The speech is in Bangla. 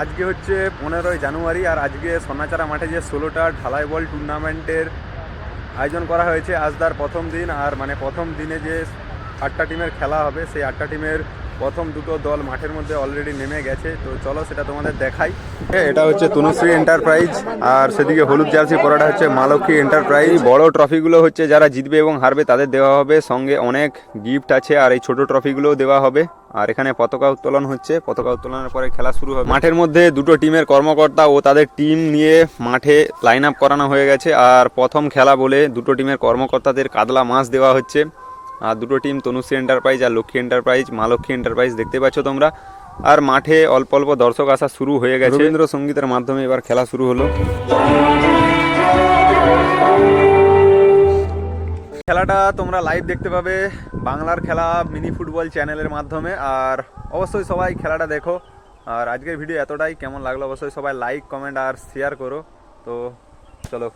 আজকে হচ্ছে 15ই জানুয়ারি, আর আজকে সোনাচারা মাঠে যে 16টা ঢালাই বল টুর্নামেন্টের আয়োজন করা হয়েছে। আজ তার প্রথম দিন, আর মানে প্রথম দিনে যে 8টা টিমের খেলা হবে, সেই 8টা টিমের প্রথম দুটো দল মাঠের মধ্যে অলরেডি নেমে গেছে। তো চলো সেটা তোমাদের দেখাই। এটা হচ্ছে তনুশ্রী এন্টারপ্রাইজ, আর সেদিকে হলুদ জার্সি পরাটা হচ্ছে মা লক্ষ্মী এন্টারপ্রাইজ। বড় ট্রফিগুলো হচ্ছে যারা জিতবে এবং হারবে তাদের দেওয়া হবে, সঙ্গে অনেক গিফট আছে। আর এই ছোট ট্রফিগুলোও দেওয়া হবে। আর এখানে পতাকা উত্তোলন হচ্ছে, পতাকা উত্তোলনের পরে খেলা শুরু হবে। মাঠের মধ্যে দুটো টিমের কর্মকর্তা ও তাদের টিম নিয়ে মাঠে লাইন আপ করানো হয়ে গেছে। আর প্রথম খেলা বলে দুটো টিমের কর্মকর্তাদের কাতলা মাছ দেওয়া হচ্ছে। আর দুটো টিম তনুশ্রী এন্টারপ্রাইজ আর লক্ষ্মী এন্টারপ্রাইজ, মা লক্ষ্মী এন্টারপ্রাইজ দেখতে পাচ্ছ তোমরা। আর মাঠে অল্প অল্প দর্শক আসা শুরু হয়ে গেছে। রবীন্দ্রসঙ্গীতের মাধ্যমে এবার খেলা শুরু হলো। খেলাটা তোমরা লাইভ দেখতে পাবে বাংলার খেলা মিনি ফুটবল চ্যানেলের মাধ্যমে। আর অবশ্যই সবাই খেলাটা দেখো। আর আজকের ভিডিও এতটাই, কেমন লাগলো অবশ্যই সবাই লাইক, কমেন্ট আর শেয়ার করো। তো চলো।